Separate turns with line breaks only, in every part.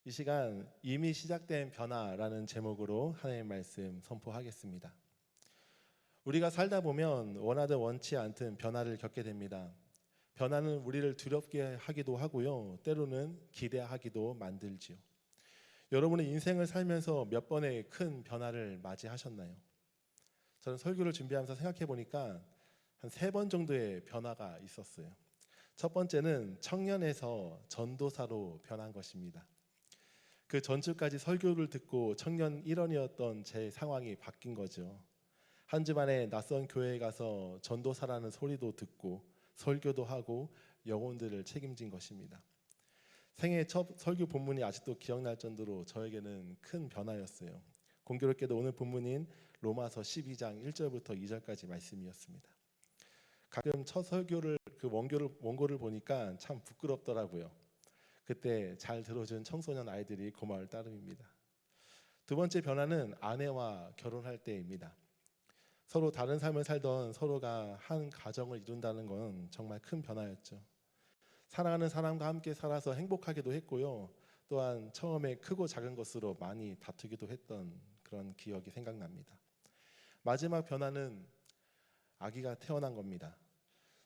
이 시간 이미 시작된 변화라는 제목으로 하나님의 말씀 선포하겠습니다. 우리가 살다 보면 원하든 원치 않든 변화를 겪게 됩니다. 변화는 우리를 두렵게 하기도 하고요, 때로는 기대하기도 만들지요. 여러분의 인생을 살면서 몇 번의 큰 변화를 맞이하셨나요? 저는 설교를 준비하면서 생각해 보니까 한 3번 정도의 변화가 있었어요. 첫 번째는 청년에서 전도사로 변한 것입니다. 그 전주까지 설교를 듣고 청년 일원이었던 제 상황이 바뀐 거죠. 한 주 만에 낯선 교회에 가서 전도사라는 소리도 듣고 설교도 하고 영혼들을 책임진 것입니다. 생애 첫 설교 본문이 아직도 기억날 정도로 저에게는 큰 변화였어요. 공교롭게도 오늘 본문인 로마서 12장 1절부터 2절까지 말씀이었습니다. 가끔 첫 설교를 원고를 보니까 참 부끄럽더라고요. 그때 잘 들어준 청소년 아이들이 고마울 따름입니다. 두 번째 변화는 아내와 결혼할 때입니다. 서로 다른 삶을 살던 서로가 한 가정을 이룬다는 건 정말 큰 변화였죠. 사랑하는 사람과 함께 살아서 행복하기도 했고요, 또한 처음에 크고 작은 것으로 많이 다투기도 했던 그런 기억이 생각납니다. 마지막 변화는 아기가 태어난 겁니다.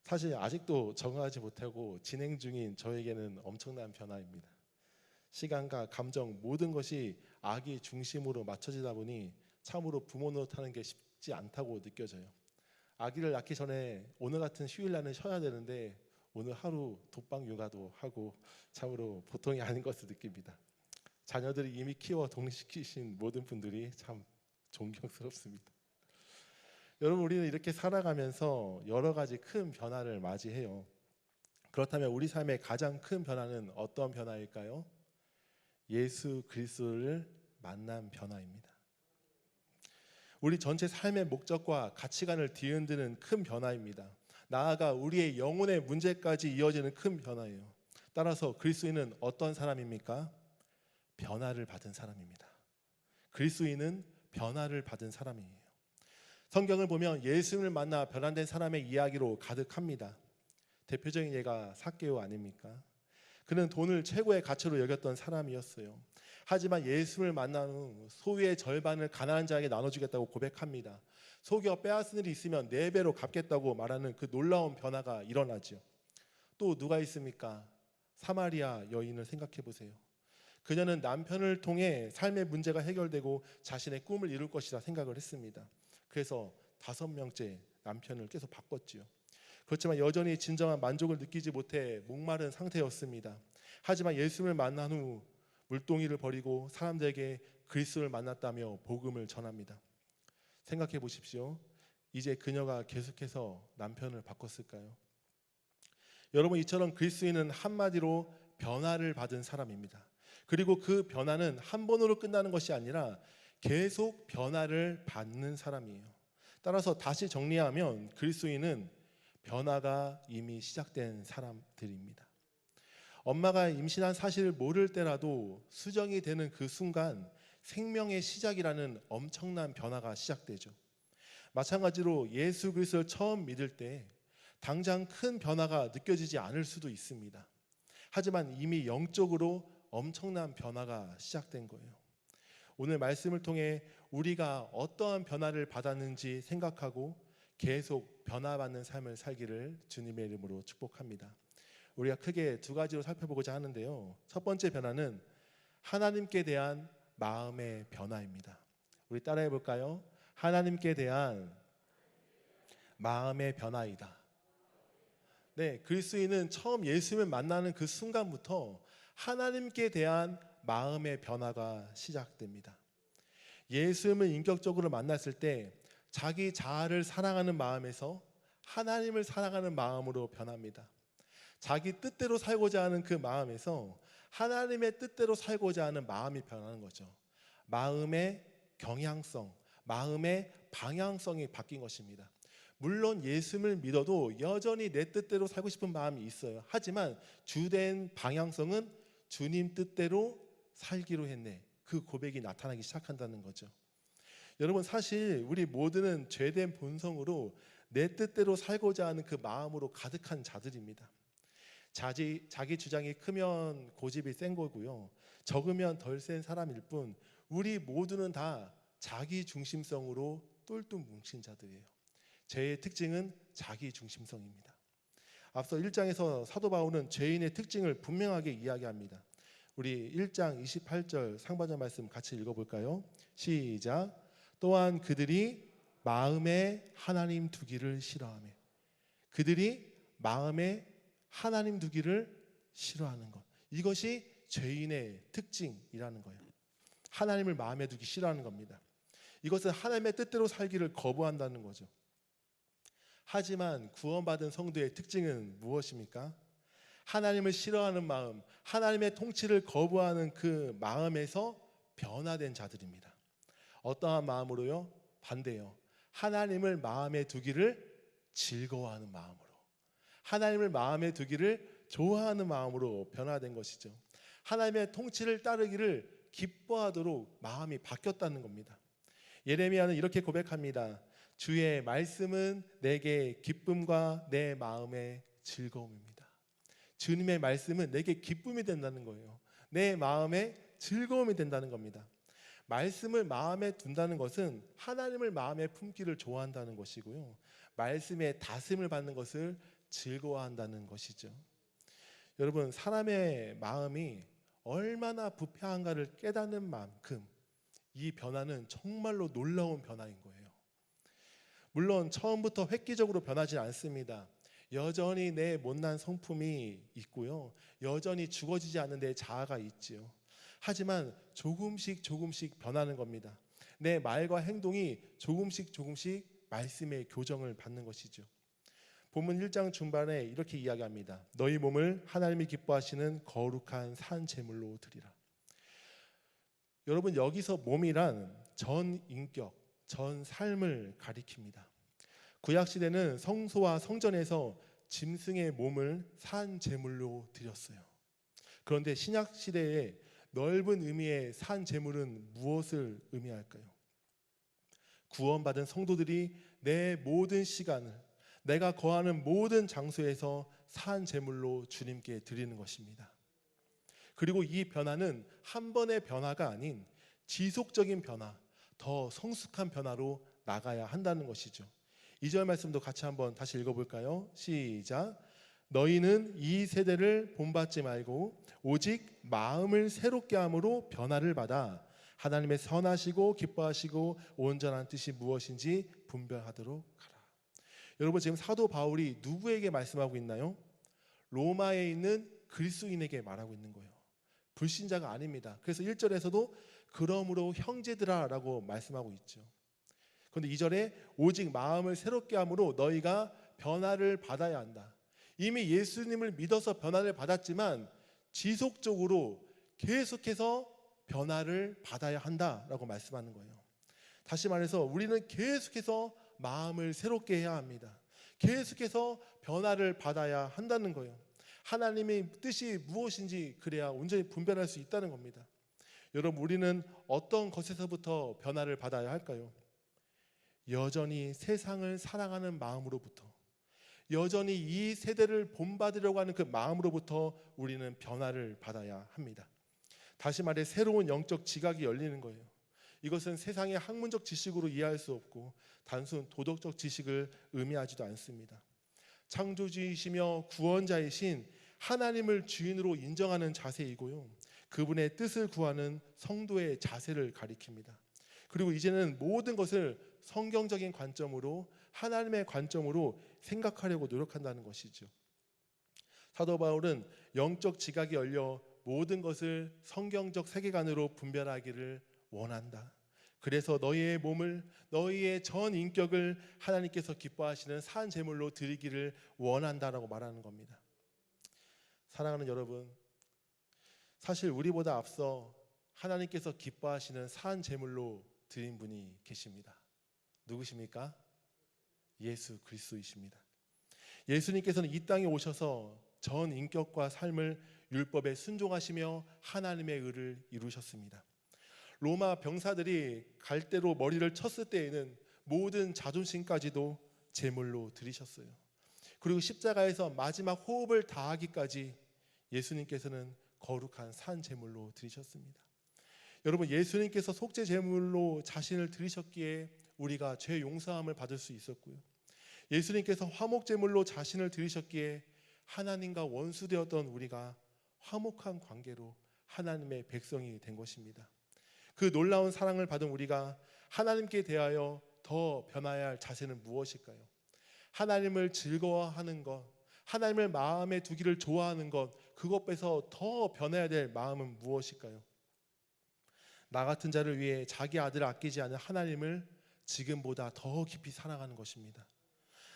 사실 아직도 적응하지 못하고 진행 중인 저에게는 엄청난 변화입니다. 시간과 감정 모든 것이 아기 중심으로 맞춰지다 보니 참으로 부모 노릇하는 게 쉽지 않다고 느껴져요. 아기를 낳기 전에 오늘 같은 휴일날은 쉬어야 되는데 오늘 하루 독방 육아도 하고 참으로 보통이 아닌 것을 느낍니다. 자녀들이 이미 키워 독립시키신 모든 분들이 참 존경스럽습니다. 여러분, 우리는 이렇게 살아가면서 여러 가지 큰 변화를 맞이해요. 그렇다면 우리 삶의 가장 큰 변화는 어떤 변화일까요? 예수 그리스도를 만난 변화입니다. 우리 전체 삶의 목적과 가치관을 뒤흔드는 큰 변화입니다. 나아가 우리의 영혼의 문제까지 이어지는 큰 변화예요. 따라서 그리스도인은 어떤 사람입니까? 변화를 받은 사람입니다. 그리스도인은 변화를 받은 사람이에요. 성경을 보면 예수님을 만나 변화된 사람의 이야기로 가득합니다. 대표적인 예가 삭개오 아닙니까? 그는 돈을 최고의 가치로 여겼던 사람이었어요. 하지만 예수님을 만난 후 소유의 절반을 가난한 자에게 나눠주겠다고 고백합니다. 속여 빼앗은 일이 있으면 4배로 갚겠다고 말하는 그 놀라운 변화가 일어나죠. 또 누가 있습니까? 사마리아 여인을 생각해 보세요. 그녀는 남편을 통해 삶의 문제가 해결되고 자신의 꿈을 이룰 것이라 생각을 했습니다. 그래서 5명째 남편을 계속 바꿨지요. 그렇지만 여전히 진정한 만족을 느끼지 못해 목마른 상태였습니다. 하지만 예수님을 만난 후 물동이를 버리고 사람들에게 그리스도를 만났다며 복음을 전합니다. 생각해 보십시오. 이제 그녀가 계속해서 남편을 바꿨을까요? 여러분, 이처럼 그리스도인은 한마디로 변화를 받은 사람입니다. 그리고 그 변화는 한 번으로 끝나는 것이 아니라 계속 변화를 받는 사람이에요. 따라서 다시 정리하면 그리스도인은 변화가 이미 시작된 사람들입니다. 엄마가 임신한 사실을 모를 때라도 수정이 되는 그 순간 생명의 시작이라는 엄청난 변화가 시작되죠. 마찬가지로 예수 그리스도를 처음 믿을 때 당장 큰 변화가 느껴지지 않을 수도 있습니다. 하지만 이미 영적으로 엄청난 변화가 시작된 거예요. 오늘 말씀을 통해 우리가 어떠한 변화를 받았는지 생각하고 계속 변화받는 삶을 살기를 주님의 이름으로 축복합니다. 우리가 크게 2가지로 살펴보고자 하는데요. 첫 번째 변화는 하나님께 대한 마음의 변화입니다. 우리 따라해 볼까요? 하나님께 대한 마음의 변화이다. 네, 그리스도인은 처음 예수님을 만나는 그 순간부터 하나님께 대한 마음의 변화가 시작됩니다. 예수님을 인격적으로 만났을 때 자기 자아를 사랑하는 마음에서 하나님을 사랑하는 마음으로 변합니다. 자기 뜻대로 살고자 하는 그 마음에서 하나님의 뜻대로 살고자 하는 마음이 변하는 거죠. 마음의 경향성, 마음의 방향성이 바뀐 것입니다. 물론 예수님을 믿어도 여전히 내 뜻대로 살고 싶은 마음이 있어요. 하지만 주된 방향성은 주님 뜻대로 살기로 했네, 그 고백이 나타나기 시작한다는 거죠. 여러분, 사실 우리 모두는 죄된 본성으로 내 뜻대로 살고자 하는 그 마음으로 가득한 자들입니다. 자기 주장이 크면 고집이 센 거고요, 적으면 덜 센 사람일 뿐 우리 모두는 다 자기 중심성으로 똘똘 뭉친 자들이에요. 죄의 특징은 자기 중심성입니다. 앞서 1장에서 사도 바울은 죄인의 특징을 분명하게 이야기합니다. 우리 1장 28절 상반절 말씀 같이 읽어볼까요? 시작. 또한 그들이 마음에 하나님 두기를 싫어하며, 그들이 마음에 하나님 두기를 싫어하는 것, 이것이 죄인의 특징이라는 거예요. 하나님을 마음에 두기 싫어하는 겁니다. 이것은 하나님의 뜻대로 살기를 거부한다는 거죠. 하지만 구원받은 성도의 특징은 무엇입니까? 하나님을 싫어하는 마음, 하나님의 통치를 거부하는 그 마음에서 변화된 자들입니다. 어떠한 마음으로요? 반대요. 하나님을 마음에 두기를 즐거워하는 마음으로, 하나님을 마음에 두기를 좋아하는 마음으로 변화된 것이죠. 하나님의 통치를 따르기를 기뻐하도록 마음이 바뀌었다는 겁니다. 예레미야는 이렇게 고백합니다. 주의 말씀은 내게 기쁨과 내 마음의 즐거움입니다. 주님의 말씀은 내게 기쁨이 된다는 거예요. 내 마음에 즐거움이 된다는 겁니다. 말씀을 마음에 둔다는 것은 하나님을 마음에 품기를 좋아한다는 것이고요, 말씀의 다스림을 받는 것을 즐거워한다는 것이죠. 여러분, 사람의 마음이 얼마나 부패한가를 깨닫는 만큼 이 변화는 정말로 놀라운 변화인 거예요. 물론 처음부터 획기적으로 변하지 않습니다. 여전히 내 못난 성품이 있고요, 여전히 죽어지지 않는 내 자아가 있지요. 하지만 조금씩 변하는 겁니다. 내 말과 행동이 조금씩 말씀의 교정을 받는 것이죠. 본문 1장 중반에 이렇게 이야기합니다. 너희 몸을 하나님이 기뻐하시는 거룩한 산 제물로 드리라. 여러분, 여기서 몸이란 전 인격, 전 삶을 가리킵니다. 구약시대는 성소와 성전에서 짐승의 몸을 산 제물로 드렸어요. 그런데 신약시대에 넓은 의미의 산 제물은 무엇을 의미할까요? 구원받은 성도들이 내 모든 시간을, 내가 거하는 모든 장소에서 산 제물로 주님께 드리는 것입니다. 그리고 이 변화는 한 번의 변화가 아닌 지속적인 변화, 더 성숙한 변화로 나가야 한다는 것이죠. 2절 말씀도 같이 한번 다시 읽어볼까요? 시작. 너희는 이 세대를 본받지 말고 오직 마음을 새롭게 함으로 변화를 받아 하나님의 선하시고 기뻐하시고 온전한 뜻이 무엇인지 분별하도록 하라. 여러분, 지금 사도 바울이 누구에게 말씀하고 있나요? 로마에 있는 그리스도인에게 말하고 있는 거예요. 불신자가 아닙니다. 그래서 1절에서도 그러므로 형제들아 라고 말씀하고 있죠. 그런데 2절에 오직 마음을 새롭게 함으로 너희가 변화를 받아야 한다. 이미 예수님을 믿어서 변화를 받았지만 지속적으로 계속해서 변화를 받아야 한다라고 말씀하는 거예요. 다시 말해서 우리는 계속해서 마음을 새롭게 해야 합니다. 계속해서 변화를 받아야 한다는 거예요. 하나님의 뜻이 무엇인지 그래야 온전히 분별할 수 있다는 겁니다. 여러분, 우리는 어떤 것에서부터 변화를 받아야 할까요? 여전히 세상을 사랑하는 마음으로부터, 여전히 이 세대를 본받으려고 하는 그 마음으로부터 우리는 변화를 받아야 합니다. 다시 말해 새로운 영적 지각이 열리는 거예요. 이것은 세상의 학문적 지식으로 이해할 수 없고 단순 도덕적 지식을 의미하지도 않습니다. 창조주이시며 구원자이신 하나님을 주인으로 인정하는 자세이고요, 그분의 뜻을 구하는 성도의 자세를 가리킵니다. 그리고 이제는 모든 것을 성경적인 관점으로, 하나님의 관점으로 생각하려고 노력한다는 것이죠. 사도 바울은 영적 지각이 열려 모든 것을 성경적 세계관으로 분별하기를 원한다. 그래서 너희의 몸을, 너희의 전 인격을 하나님께서 기뻐하시는 산 제물로 드리기를 원한다라고 말하는 겁니다. 사랑하는 여러분, 사실 우리보다 앞서 하나님께서 기뻐하시는 산 제물로 드린 분이 계십니다. 누구십니까? 예수 그리스도이십니다. 예수님께서는 이 땅에 오셔서 전 인격과 삶을 율법에 순종하시며 하나님의 의를 이루셨습니다. 로마 병사들이 갈대로 머리를 쳤을 때에는 모든 자존심까지도 제물로 드리셨어요. 그리고 십자가에서 마지막 호흡을 다하기까지 예수님께서는 거룩한 산 제물로 드리셨습니다. 여러분, 예수님께서 속죄 제물로 자신을 드리셨기에 우리가 죄 용서함을 받을 수 있었고요. 예수님께서 화목 제물로 자신을 드리셨기에 하나님과 원수되었던 우리가 화목한 관계로 하나님의 백성이 된 것입니다. 그 놀라운 사랑을 받은 우리가 하나님께 대하여 더 변화해야 할 자세는 무엇일까요? 하나님을 즐거워하는 것, 하나님을 마음에 두기를 좋아하는 것, 그것에서 더 변해야 될 마음은 무엇일까요? 나 같은 자를 위해 자기 아들을 아끼지 않은 하나님을 지금보다 더 깊이 사랑하는 것입니다.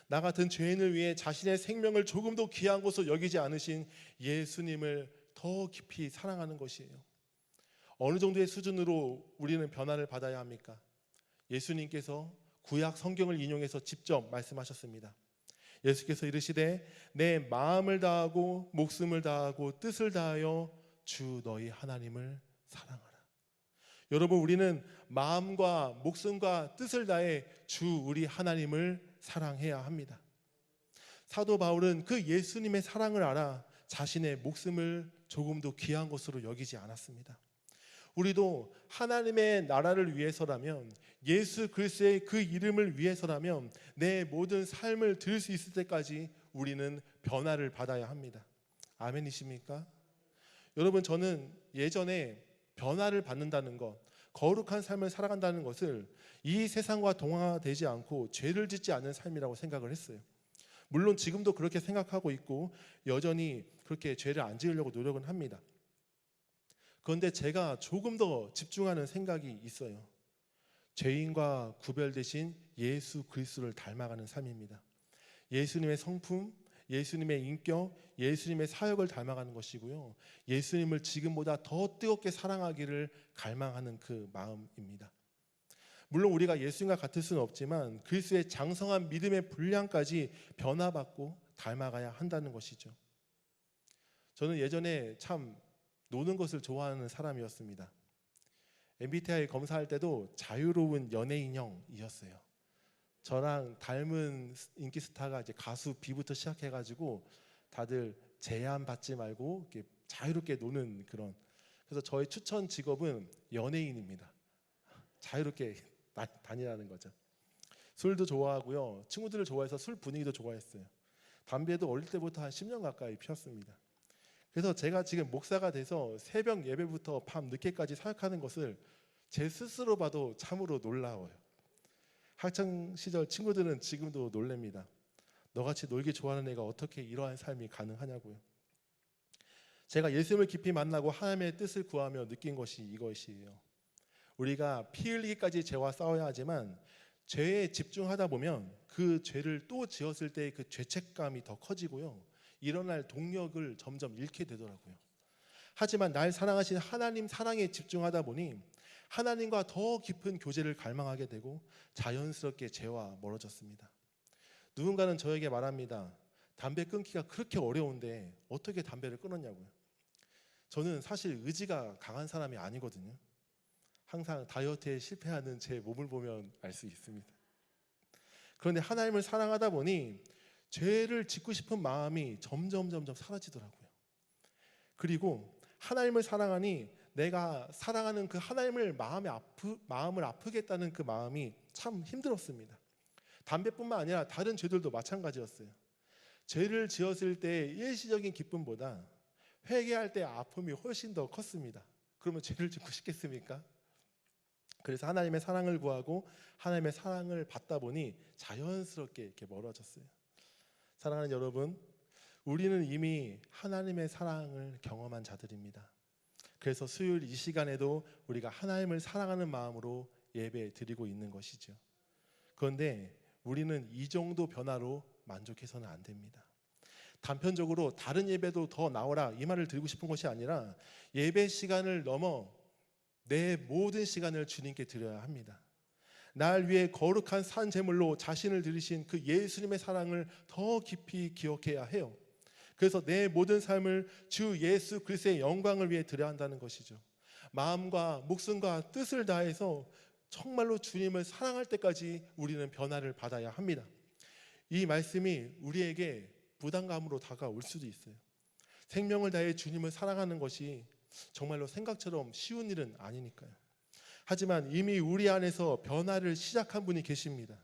나 같은 죄인을 위해 자신의 생명을 조금도 귀한 것으로 여기지 않으신 예수님을 더 깊이 사랑하는 것이에요. 어느 정도의 수준으로 우리는 변화를 받아야 합니까? 예수님께서 구약 성경을 인용해서 직접 말씀하셨습니다. 예수께서 이르시되 내 마음을 다하고 목숨을 다하고 뜻을 다하여 주 너희 하나님을 사랑하라. 여러분, 우리는 마음과 목숨과 뜻을 다해 주 우리 하나님을 사랑해야 합니다. 사도 바울은 그 예수님의 사랑을 알아 자신의 목숨을 조금도 귀한 것으로 여기지 않았습니다. 우리도 하나님의 나라를 위해서라면, 예수 그리스도의 그 이름을 위해서라면 내 모든 삶을 드릴 수 있을 때까지 우리는 변화를 받아야 합니다. 아멘이십니까? 여러분, 저는 예전에 변화를 받는다는 것, 거룩한 삶을 살아간다는 것을 이 세상과 동화되지 않고 죄를 짓지 않는 삶이라고 생각을 했어요. 물론 지금도 그렇게 생각하고 있고 여전히 그렇게 죄를 안 지으려고 노력은 합니다. 그런데 제가 조금 더 집중하는 생각이 있어요. 죄인과 구별되신 예수 그리스도를 닮아가는 삶입니다. 예수님의 성품, 예수님의 인격, 예수님의 사역을 닮아가는 것이고요. 예수님을 지금보다 더 뜨겁게 사랑하기를 갈망하는 그 마음입니다. 물론 우리가 예수님과 같을 수는 없지만 그리스도의 장성한 믿음의 분량까지 변화받고 닮아가야 한다는 것이죠. 저는 예전에 참 노는 것을 좋아하는 사람이었습니다. MBTI 검사할 때도 자유로운 연예인형이었어요. 저랑 닮은 인기 스타가 이제 가수 B부터 시작해가지고 다들 제한 받지 말고 이렇게 자유롭게 노는 그런. 그래서 저의 추천 직업은 연예인입니다. 자유롭게 다니라는 거죠. 술도 좋아하고요. 친구들을 좋아해서 술 분위기도 좋아했어요. 담배도 어릴 때부터 한 10년 가까이 피웠습니다. 그래서 제가 지금 목사가 돼서 새벽 예배부터 밤 늦게까지 사역하는 것을 제 스스로 봐도 참으로 놀라워요. 학창 시절 친구들은 지금도 놀랍니다. 너같이 놀기 좋아하는 애가 어떻게 이러한 삶이 가능하냐고요. 제가 예수님을 깊이 만나고 하나님의 뜻을 구하며 느낀 것이 이것이에요. 우리가 피 흘리기까지 죄와 싸워야 하지만 죄에 집중하다 보면 그 죄를 또 지었을 때 그 죄책감이 더 커지고요. 일어날 동력을 점점 잃게 되더라고요. 하지만 날 사랑하신 하나님 사랑에 집중하다 보니 하나님과 더 깊은 교제를 갈망하게 되고 자연스럽게 죄와 멀어졌습니다. 누군가는 저에게 말합니다. 담배 끊기가 그렇게 어려운데 어떻게 담배를 끊었냐고요. 저는 사실 의지가 강한 사람이 아니거든요. 항상 다이어트에 실패하는 제 몸을 보면 알 수 있습니다. 그런데 하나님을 사랑하다 보니 죄를 짓고 싶은 마음이 점점 사라지더라고요. 그리고 하나님을 사랑하니 내가 사랑하는 그 하나님을 마음을 아프겠다는 그 마음이 참 힘들었습니다. 담배뿐만 아니라 다른 죄들도 마찬가지였어요. 죄를 지었을 때 일시적인 기쁨보다 회개할 때 아픔이 훨씬 더 컸습니다. 그러면 죄를 짓고 싶겠습니까? 그래서 하나님의 사랑을 구하고 하나님의 사랑을 받다 보니 자연스럽게 이렇게 멀어졌어요. 사랑하는 여러분, 우리는 이미 하나님의 사랑을 경험한 자들입니다. 그래서 수요일 이 시간에도 우리가 하나님을 사랑하는 마음으로 예배 드리고 있는 것이죠. 그런데 우리는 이 정도 변화로 만족해서는 안 됩니다. 단편적으로 다른 예배도 더 나오라 이 말을 드리고 싶은 것이 아니라 예배 시간을 넘어 내 모든 시간을 주님께 드려야 합니다. 날 위해 거룩한 산 제물로 자신을 드리신 그 예수님의 사랑을 더 깊이 기억해야 해요. 그래서 내 모든 삶을 주 예수 그리스도의 영광을 위해 드려야 한다는 것이죠. 마음과 목숨과 뜻을 다해서 정말로 주님을 사랑할 때까지 우리는 변화를 받아야 합니다. 이 말씀이 우리에게 부담감으로 다가올 수도 있어요. 생명을 다해 주님을 사랑하는 것이 정말로 생각처럼 쉬운 일은 아니니까요. 하지만 이미 우리 안에서 변화를 시작한 분이 계십니다.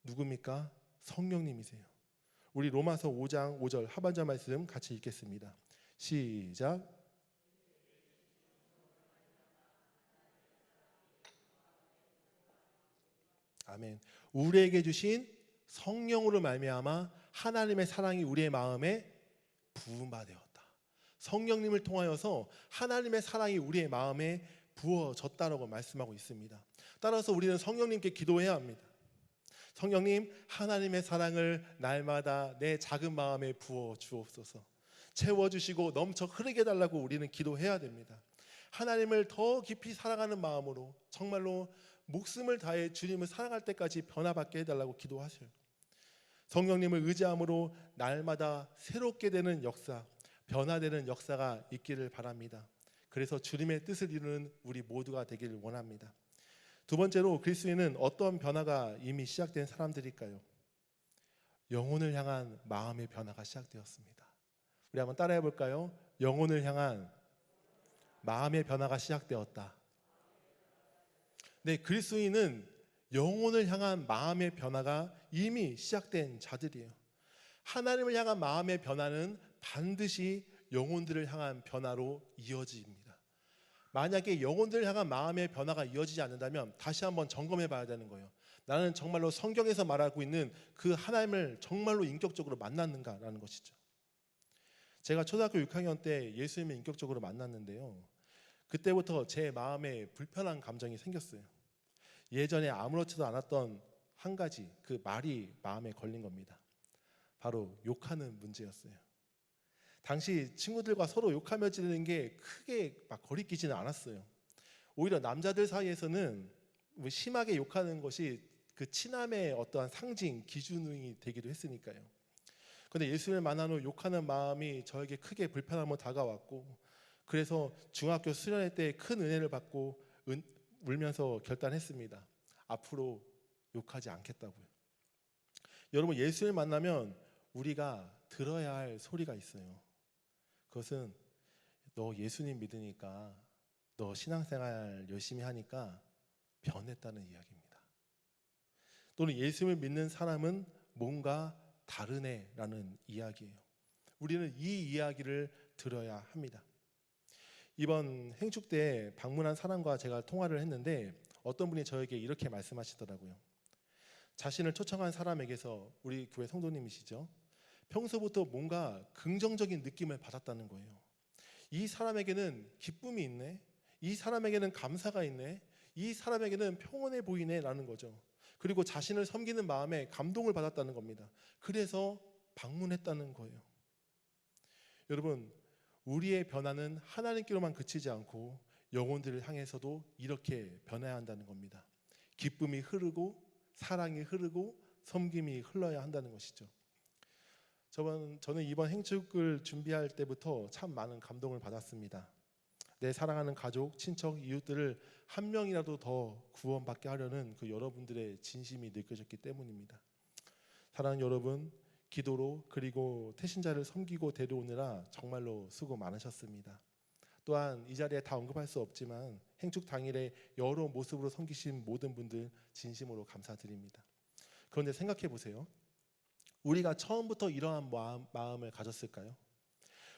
누굽니까? 성령님이세요. 우리 로마서 5장 5절 하반절 말씀 같이 읽겠습니다. 시작. 아멘. 우리에게 주신 성령으로 말미암아 하나님의 사랑이 우리의 마음에 부음받았다. 성령님을 통하여서 하나님의 사랑이 우리의 마음에 부어졌다라고 말씀하고 있습니다. 따라서 우리는 성령님께 기도해야 합니다. 성령님, 하나님의 사랑을 날마다 내 작은 마음에 부어 주옵소서. 채워주시고 넘쳐 흐르게 해달라고 우리는 기도해야 됩니다. 하나님을 더 깊이 사랑하는 마음으로 정말로 목숨을 다해 주님을 사랑할 때까지 변화받게 해달라고 기도하셔요. 성령님을 의지함으로 날마다 새롭게 되는 역사, 변화되는 역사가 있기를 바랍니다. 그래서 주님의 뜻을 이루는 우리 모두가 되기를 원합니다. 두 번째로 그리스도인은 어떤 변화가 이미 시작된 사람들일까요? 영혼을 향한 마음의 변화가 시작되었습니다. 우리 한번 따라해 볼까요? 영혼을 향한 마음의 변화가 시작되었다. 네, 그리스도인은 영혼을 향한 마음의 변화가 이미 시작된 자들이에요. 하나님을 향한 마음의 변화는 반드시 영혼들을 향한 변화로 이어집니다. 만약에 영혼들을 향한 마음의 변화가 이어지지 않는다면 다시 한번 점검해 봐야 되는 거예요. 나는 정말로 성경에서 말하고 있는 그 하나님을 정말로 인격적으로 만났는가라는 것이죠. 제가 초등학교 6학년 때 예수님을 인격적으로 만났는데요, 그때부터 제 마음에 불편한 감정이 생겼어요. 예전에 아무렇지도 않았던 한 가지 그 말이 마음에 걸린 겁니다. 바로 욕하는 문제였어요. 당시 친구들과 서로 욕하며 지내는 게 크게 막 거리끼지는 않았어요. 오히려 남자들 사이에서는 심하게 욕하는 것이 그 친함의 어떠한 상징, 기준이 되기도 했으니까요. 그런데 예수님을 만난 후 욕하는 마음이 저에게 크게 불편함으로 다가왔고, 그래서 중학교 수련회 때 큰 은혜를 받고 울면서 결단했습니다. 앞으로 욕하지 않겠다고요. 여러분, 예수님을 만나면 우리가 들어야 할 소리가 있어요. 그것은 너 예수님 믿으니까, 너 신앙생활 열심히 하니까 변했다는 이야기입니다. 또는 예수님을 믿는 사람은 뭔가 다르네라는 이야기예요. 우리는 이 이야기를 들어야 합니다. 이번 행축 때 방문한 사람과 제가 통화를 했는데 어떤 분이 저에게 이렇게 말씀하시더라고요. 자신을 초청한 사람에게서, 우리 교회 성도님이시죠? 평소부터 뭔가 긍정적인 느낌을 받았다는 거예요. 이 사람에게는 기쁨이 있네, 이 사람에게는 감사가 있네, 이 사람에게는 평온해 보이네 라는 거죠. 그리고 자신을 섬기는 마음에 감동을 받았다는 겁니다. 그래서 방문했다는 거예요. 여러분, 우리의 변화는 하나님께로만 그치지 않고 영혼들을 향해서도 이렇게 변해야 한다는 겁니다. 기쁨이 흐르고 사랑이 흐르고 섬김이 흘러야 한다는 것이죠. 저는 이번 행축을 준비할 때부터 참 많은 감동을 받았습니다. 내 사랑하는 가족, 친척, 이웃들을 한 명이라도 더 구원받게 하려는 그 여러분들의 진심이 느껴졌기 때문입니다. 사랑하는 여러분, 기도로 그리고 태신자를 섬기고 데려오느라 정말로 수고 많으셨습니다. 또한 이 자리에 다 언급할 수 없지만 행축 당일에 여러 모습으로 섬기신 모든 분들 진심으로 감사드립니다. 그런데 생각해 보세요. 우리가 처음부터 이러한 마음을 가졌을까요?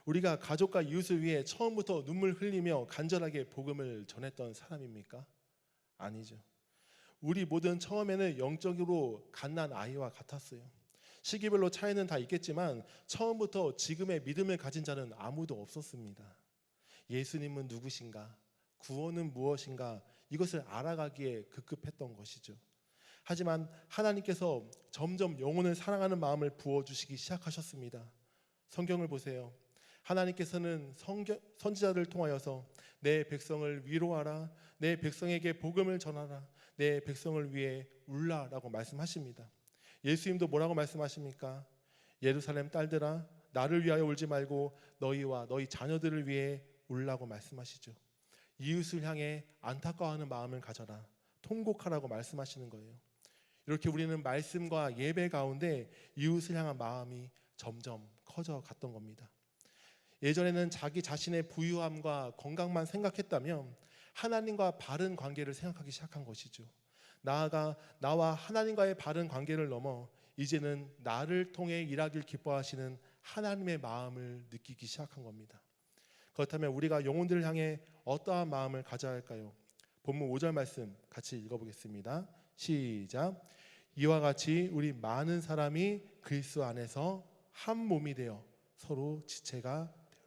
우리가 가족과 이웃을 위해 처음부터 눈물 흘리며 간절하게 복음을 전했던 사람입니까? 아니죠. 우리 모든 처음에는 영적으로 갓난 아이와 같았어요. 시기별로 차이는 다 있겠지만 처음부터 지금의 믿음을 가진 자는 아무도 없었습니다. 예수님은 누구신가? 구원은 무엇인가? 이것을 알아가기에 급급했던 것이죠. 하지만 하나님께서 점점 영혼을 사랑하는 마음을 부어주시기 시작하셨습니다. 성경을 보세요. 하나님께서는 선지자들을 통하여서 내 백성을 위로하라, 내 백성에게 복음을 전하라, 내 백성을 위해 울라라고 말씀하십니다. 예수님도 뭐라고 말씀하십니까? 예루살렘 딸들아, 나를 위하여 울지 말고 너희와 너희 자녀들을 위해 울라고 말씀하시죠. 이웃을 향해 안타까워하는 마음을 가져라, 통곡하라고 말씀하시는 거예요. 이렇게 우리는 말씀과 예배 가운데 이웃을 향한 마음이 점점 커져 갔던 겁니다. 예전에는 자기 자신의 부유함과 건강만 생각했다면 하나님과 바른 관계를 생각하기 시작한 것이죠. 나아가 나와 하나님과의 바른 관계를 넘어 이제는 나를 통해 일하길 기뻐하시는 하나님의 마음을 느끼기 시작한 겁니다. 그렇다면 우리가 영혼들을 향해 어떠한 마음을 가져야 할까요? 본문 5절 말씀 같이 읽어보겠습니다. 시작. 이와 같이 우리 많은 사람이 그리스도 안에서 한 몸이 되어 서로 지체가 되어.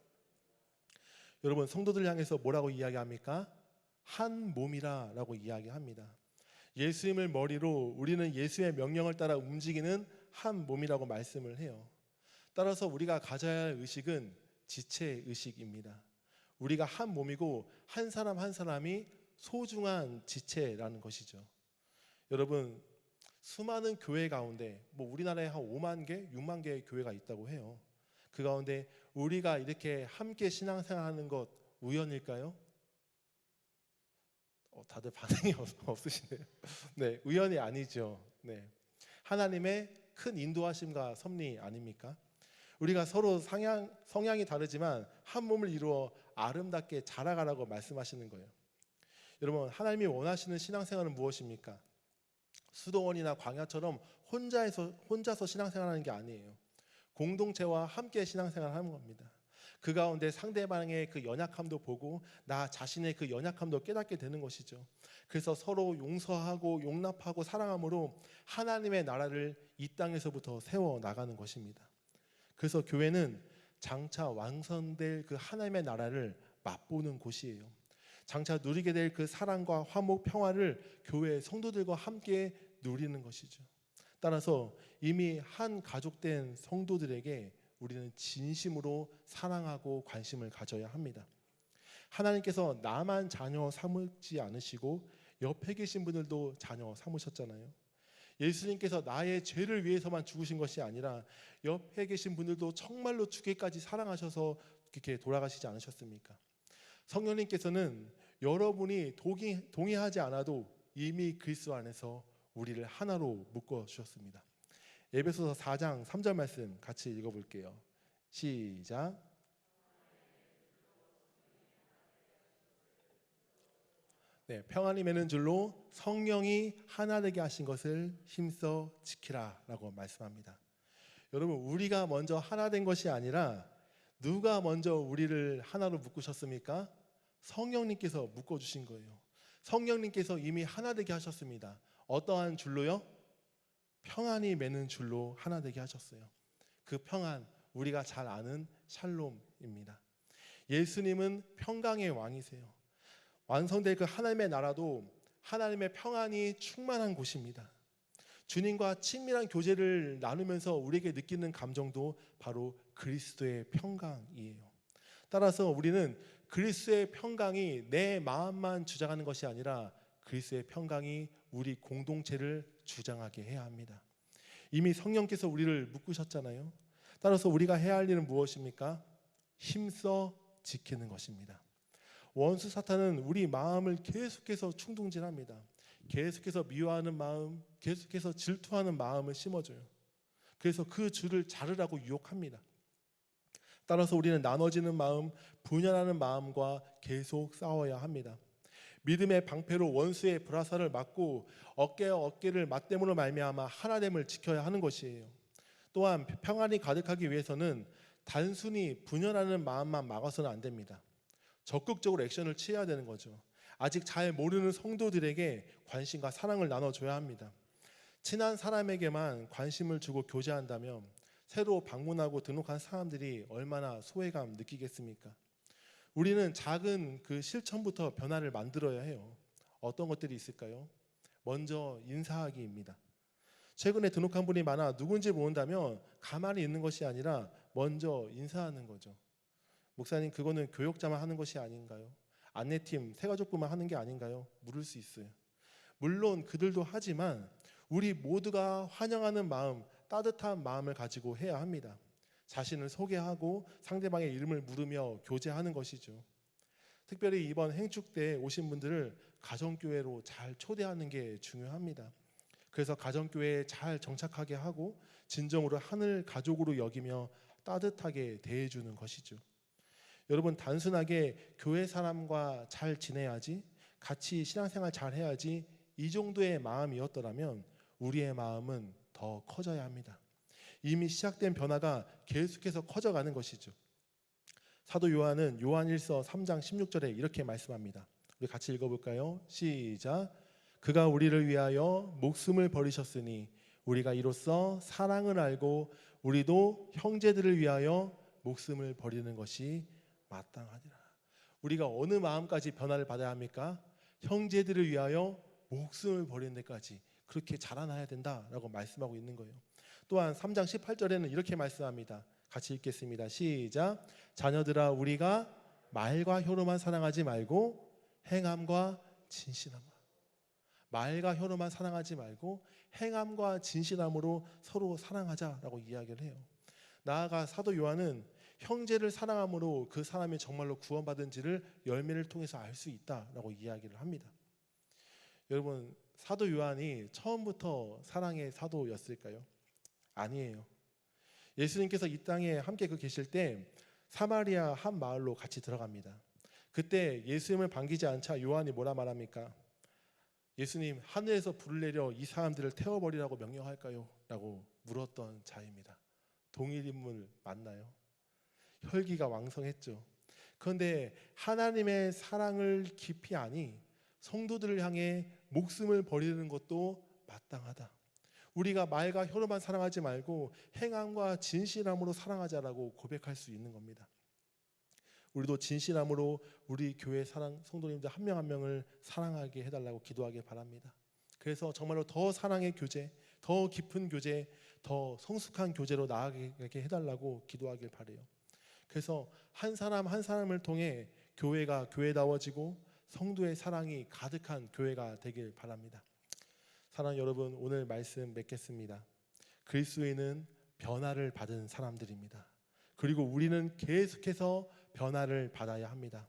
여러분, 성도들 향해서 뭐라고 이야기합니까? 한 몸이라 라고 이야기합니다. 예수님을 머리로 우리는 예수의 명령을 따라 움직이는 한 몸이라고 말씀을 해요. 따라서 우리가 가져야 할 의식은 지체의식입니다. 우리가 한 몸이고 한 사람 한 사람이 소중한 지체라는 것이죠. 여러분, 수많은 교회 가운데 우리나라에 한 5만 개, 6만 개의 교회가 있다고 해요. 그 가운데 우리가 이렇게 함께 신앙생활하는 것 우연일까요? 다들 반응이 없으시네요. 네, 우연이 아니죠. 네, 하나님의 큰 인도하심과 섭리 아닙니까? 우리가 서로 성향이 다르지만 한 몸을 이루어 아름답게 자라가라고 말씀하시는 거예요. 여러분, 하나님이 원하시는 신앙생활은 무엇입니까? 수도원이나 광야처럼 혼자서 신앙생활하는 게 아니에요. 공동체와 함께 신앙생활하는 겁니다. 그 가운데 상대방의 그 연약함도 보고 나 자신의 그 연약함도 깨닫게 되는 것이죠. 그래서 서로 용서하고 용납하고 사랑함으로 하나님의 나라를 이 땅에서부터 세워 나가는 것입니다. 그래서 교회는 장차 완성될 그 하나님의 나라를 맛보는 곳이에요. 장차 누리게 될 그 사랑과 화목 평화를 교회 성도들과 함께 누리는 것이죠. 따라서 이미 한 가족된 성도들에게 우리는 진심으로 사랑하고 관심을 가져야 합니다. 하나님께서 나만 자녀 삼지 않으시고 옆에 계신 분들도 자녀 삼으셨잖아요. 예수님께서 나의 죄를 위해서만 죽으신 것이 아니라 옆에 계신 분들도 정말로 죽기까지 사랑하셔서 그렇게 돌아가시지 않으셨습니까? 성령님께서는 여러분이 동의하지 않아도 이미 그리스도 안에서 우리를 하나로 묶어 주셨습니다. 에베소서 4장 3절 말씀 같이 읽어볼게요. 시작. 네, 평안이 맺는 줄로 성령이 하나 되게 하신 것을 힘써 지키라 라고 말씀합니다. 여러분, 우리가 먼저 하나 된 것이 아니라 누가 먼저 우리를 하나로 묶으셨습니까? 성령님께서 묶어주신 거예요. 성령님께서 이미 하나 되게 하셨습니다. 어떠한 줄로요? 평안이 맺는 줄로 하나 되게 하셨어요. 그 평안, 우리가 잘 아는 샬롬입니다. 예수님은 평강의 왕이세요. 완성될 그 하나님의 나라도 하나님의 평안이 충만한 곳입니다. 주님과 친밀한 교제를 나누면서 우리에게 느끼는 감정도 바로 그리스도의 평강이에요. 따라서 우리는 그리스도의 평강이 내 마음만 주장하는 것이 아니라 그리스도의 평강이 우리 공동체를 주장하게 해야 합니다. 이미 성령께서 우리를 묶으셨잖아요. 따라서 우리가 해야 할 일은 무엇입니까? 힘써 지키는 것입니다. 원수 사탄은 우리 마음을 계속해서 충동질합니다. 계속해서 미워하는 마음, 계속해서 질투하는 마음을 심어줘요. 그래서 그 줄을 자르라고 유혹합니다. 따라서 우리는 나눠지는 마음, 분열하는 마음과 계속 싸워야 합니다. 믿음의 방패로 원수의 불화살을 막고 어깨와 어깨를 맞댐으로 말미암아 하나됨을 지켜야 하는 것이에요. 또한 평안이 가득하기 위해서는 단순히 분열하는 마음만 막아서는 안 됩니다. 적극적으로 액션을 취해야 되는 거죠. 아직 잘 모르는 성도들에게 관심과 사랑을 나눠줘야 합니다. 친한 사람에게만 관심을 주고 교제한다면 새로 방문하고 등록한 사람들이 얼마나 소외감 느끼겠습니까? 우리는 작은 그 실천부터 변화를 만들어야 해요. 어떤 것들이 있을까요? 먼저 인사하기입니다. 최근에 등록한 분이 많아 누군지 모른다면 가만히 있는 것이 아니라 먼저 인사하는 거죠. 목사님, 그거는 교역자만 하는 것이 아닌가요? 안내팀, 새가족부만 하는 게 아닌가요? 물을 수 있어요. 물론 그들도 하지만 우리 모두가 환영하는 마음, 따뜻한 마음을 가지고 해야 합니다. 자신을 소개하고 상대방의 이름을 물으며 교제하는 것이죠. 특별히 이번 행축 때 오신 분들을 가정교회로 잘 초대하는 게 중요합니다. 그래서 가정교회에 잘 정착하게 하고 진정으로 하늘 가족으로 여기며 따뜻하게 대해주는 것이죠. 여러분, 단순하게 교회 사람과 잘 지내야지, 같이 신앙생활 잘 해야지, 이 정도의 마음이었더라면 우리의 마음은 더 커져야 합니다. 이미 시작된 변화가 계속해서 커져가는 것이죠. 사도 요한은 요한1서 3장 16절에 이렇게 말씀합니다. 우리 같이 읽어볼까요? 시작. 그가 우리를 위하여 목숨을 버리셨으니 우리가 이로써 사랑을 알고 우리도 형제들을 위하여 목숨을 버리는 것이 마땅하니라. 우리가 어느 마음까지 변화를 받아야 합니까? 형제들을 위하여 목숨을 버리는 데까지 그렇게 자라나야 된다라고 말씀하고 있는 거예요. 또한 3장 18절에는 이렇게 말씀합니다. 같이 읽겠습니다. 시작. 자녀들아, 우리가 말과 혀로만 사랑하지 말고 행함과 진실함. 말과 혀로만 사랑하지 말고 행함과 진실함으로 서로 사랑하자라고 이야기를 해요. 나아가 사도 요한은 형제를 사랑함으로 그 사람이 정말로 구원받은지를 열매를 통해서 알 수 있다라고 이야기를 합니다. 여러분, 사도 요한이 처음부터 사랑의 사도였을까요? 아니에요. 예수님께서 이 땅에 함께 계실 때 사마리아 한 마을로 같이 들어갑니다. 그때 예수님을 반기지 않자 요한이 뭐라 말합니까? 예수님, 하늘에서 불을 내려 이 사람들을 태워버리라고 명령할까요? 라고 물었던 자입니다. 동일 인물 맞나요? 혈기가 왕성했죠. 그런데 하나님의 사랑을 깊이 아니 성도들을 향해 목숨을 버리는 것도 마땅하다. 우리가 말과 혀로만 사랑하지 말고 행함과 진실함으로 사랑하자라고 고백할 수 있는 겁니다. 우리도 진실함으로 우리 교회 성도님들 한 명 한 명을 사랑하게 해달라고 기도하길 바랍니다. 그래서 정말로 더 사랑의 교제, 더 깊은 교제, 더 성숙한 교제로 나아가게 해달라고 기도하길 바라요. 그래서 한 사람 한 사람을 통해 교회가 교회다워지고 성도의 사랑이 가득한 교회가 되길 바랍니다. 사랑하는 여러분, 오늘 말씀 맺겠습니다. 그리스도인은 변화를 받은 사람들입니다. 그리고 우리는 계속해서 변화를 받아야 합니다.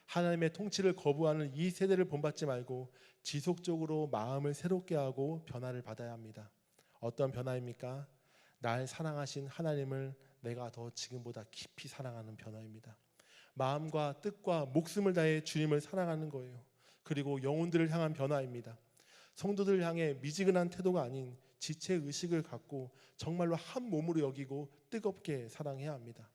하나님의 통치를 거부하는 이 세대를 본받지 말고 지속적으로 마음을 새롭게 하고 변화를 받아야 합니다. 어떤 변화입니까? 날 사랑하신 하나님을 내가 더 지금보다 깊이 사랑하는 변화입니다. 마음과 뜻과 목숨을 다해 주님을 사랑하는 거예요. 그리고 영혼들을 향한 변화입니다. 성도들을 향해 미지근한 태도가 아닌 지체의식을 갖고 정말로 한 몸으로 여기고 뜨겁게 사랑해야 합니다.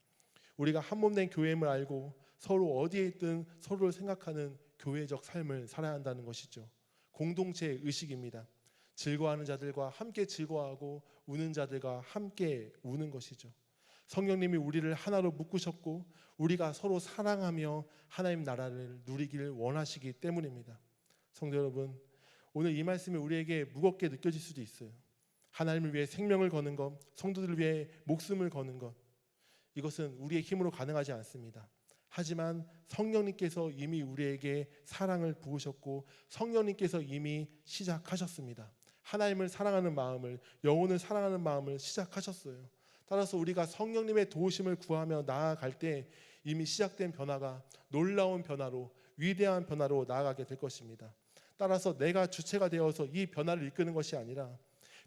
우리가 한 몸 된 교회임을 알고 서로 어디에 있든 서로를 생각하는 교회적 삶을 살아야 한다는 것이죠. 공동체 의식입니다. 즐거워하는 자들과 함께 즐거워하고 우는 자들과 함께 우는 것이죠. 성령님이 우리를 하나로 묶으셨고 우리가 서로 사랑하며 하나님 나라를 누리기를 원하시기 때문입니다. 성도 여러분, 오늘 이 말씀이 우리에게 무겁게 느껴질 수도 있어요. 하나님을 위해 생명을 거는 것, 성도들을 위해 목숨을 거는 것, 이것은 우리의 힘으로 가능하지 않습니다. 하지만 성령님께서 이미 우리에게 사랑을 부으셨고 성령님께서 이미 시작하셨습니다. 하나님을 사랑하는 마음을, 영혼을 사랑하는 마음을 시작하셨어요. 따라서 우리가 성령님의 도우심을 구하며 나아갈 때 이미 시작된 변화가 놀라운 변화로, 위대한 변화로 나아가게 될 것입니다. 따라서 내가 주체가 되어서 이 변화를 이끄는 것이 아니라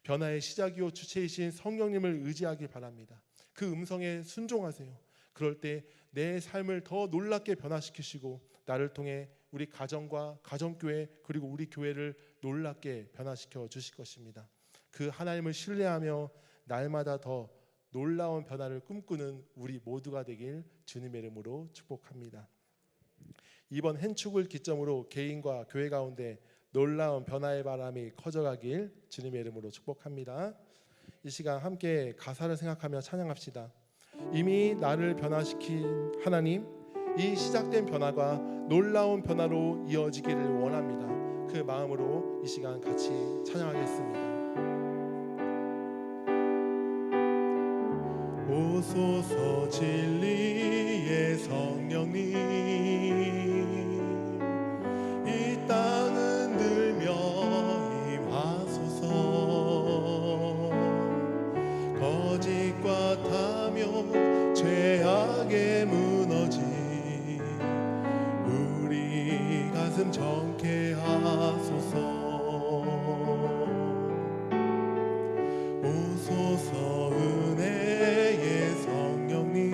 변화의 시작이요 주체이신 성령님을 의지하기 바랍니다. 그 음성에 순종하세요. 그럴 때 내 삶을 더 놀랍게 변화시키시고 나를 통해 우리 가정과 가정교회 그리고 우리 교회를 놀랍게 변화시켜 주실 것입니다. 그 하나님을 신뢰하며 날마다 더 놀라운 변화를 꿈꾸는 우리 모두가 되길 주님의 이름으로 축복합니다. 이번 한축을 기점으로 개인과 교회 가운데 놀라운 변화의 바람이 커져가길 주님의 이름으로 축복합니다. 이 시간 함께 가사를 생각하며 찬양합시다. 이미 나를 변화시킨 하나님, 이 시작된 변화가 놀라운 변화로 이어지기를 원합니다. 그 마음으로 이 시간 같이 찬양하겠습니다. 오소서 진리의 성령님, 이 땅은 들며 임하소서. 거짓과 탐욕 죄악에 무너진 우리 가슴 정케 하소서. 오소서 은혜의 성령님,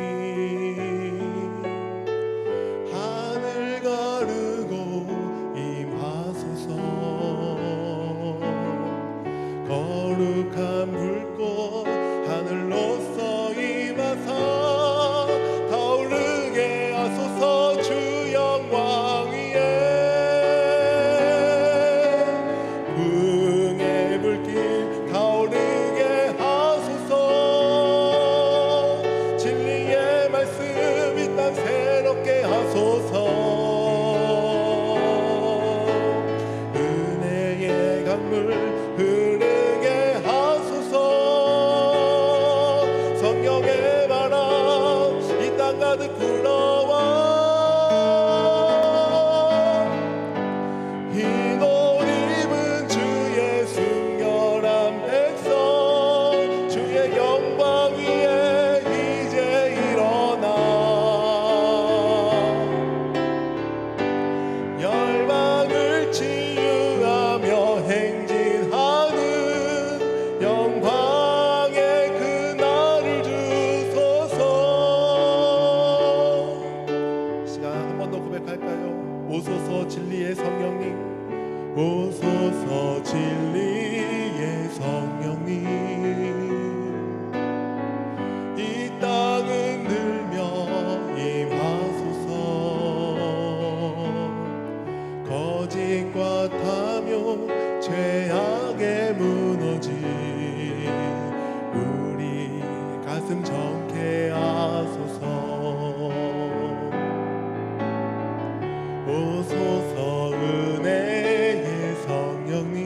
진리의 성령님, 오소서 진리의 성령님, 이 땅은 들며 임하소서. 거짓과 탐욕 죄악에 무너진 우리 가슴 정케 하소서. 오소서 은혜의 성령님,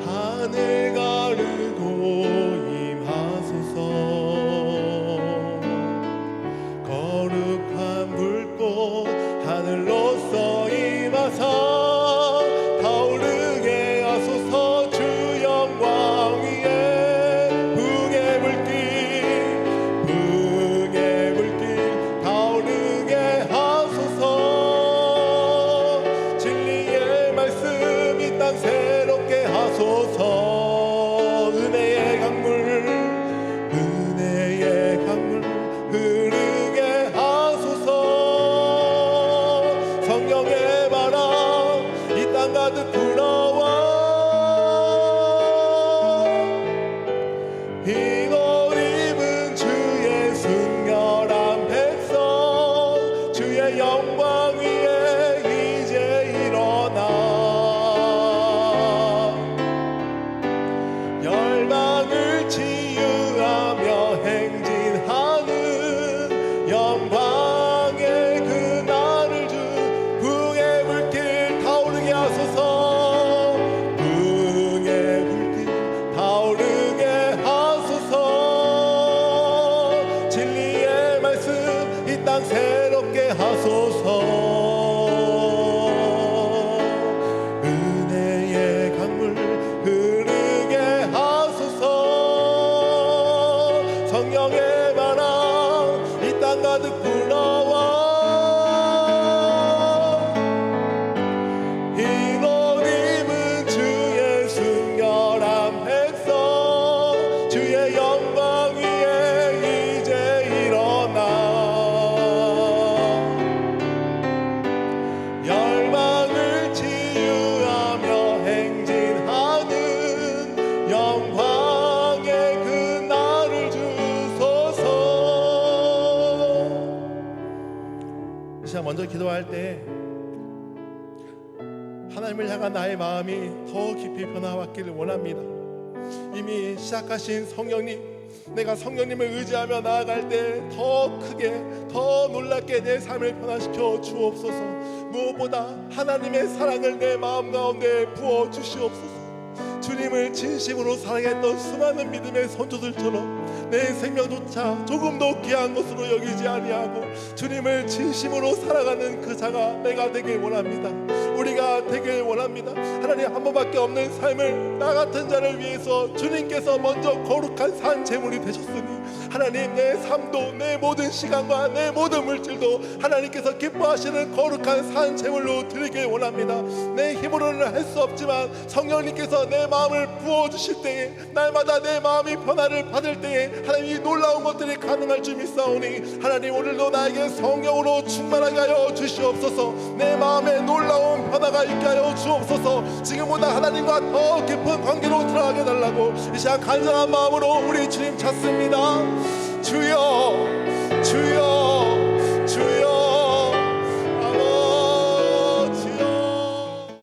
하늘 가르고 임하소서. 거룩한 불꽃 하늘로서 임하사 타오르게 하소서. 주 영광 위에 붕의 불길 타오르게 하소서. 진리의 말씀 이 땅 새롭게 하소서. 은혜의 강물 흐르게 하소서. 성령의 바람 이 땅 가득 불어와 흰 옷 입은 주의 순결한 백성, 주의 영광 위에 이제 일어나 열방을 치유하며 행진하는 영광의 그날을 주 붕의 불길 타오르게 하소서. 붕의 불길 타오르게 하소서. 진리의 말씀 이 땅 새롭게 하소서. 은혜의 강물 흐르게 하소서. 성령의 바람 이 땅 가득 불어와 흰 옷 입은 주의 순결한 백성, 주의 영광 위에 이제 일어나 열방을 치유하며 행진하는 영광의 그날을 주소서. 이 시간 먼저 기도할 때 하나님을 향한 나의 마음이 더 깊이 변화받기를 원합니다. 이미 시작하신 성령님, 내가 성령님을 의지하며 나아갈 때 더 크게 더 놀랍게 내 삶을 변화시켜 주옵소서. 무엇보다 하나님의 사랑을 내 마음 가운데 부어 주시옵소서. 주님을 진심으로 사랑했던 수많은 믿음의 선조들처럼 내 생명조차 조금도 귀한 것으로 여기지 아니하고 주님을 진심으로 사랑하는 그 자가 내가 되길 원합니다. 우리가 되길 원합니다. 하나님, 한 번밖에 없는 삶을 나 같은 자를 위해서 주님께서 먼저 거룩한 산 제물이 되셨으니 하나님, 내 삶도 내 모든 시간과 내 모든 물질도 하나님께서 기뻐하시는 거룩한 산 제물로 드리길 원합니다. 내 힘으로는 할 수 없지만 성령님께서 내 마음을 부어주실 때에, 날마다 내 마음이 변화를 받을 때에 하나님, 이 놀라운 것들이 가능할 줄 믿사오니 하나님, 오늘도 나에게 성령으로 충만하게 하여 주시옵소서. 내 마음에 놀라운 변화가 있게 하여 주옵소서. 지금보다 하나님과 더 깊은 관계로 들어가게 해달라고 이 시간 간절한 마음으로 우리 주님 찾습니다. 주여, 주여.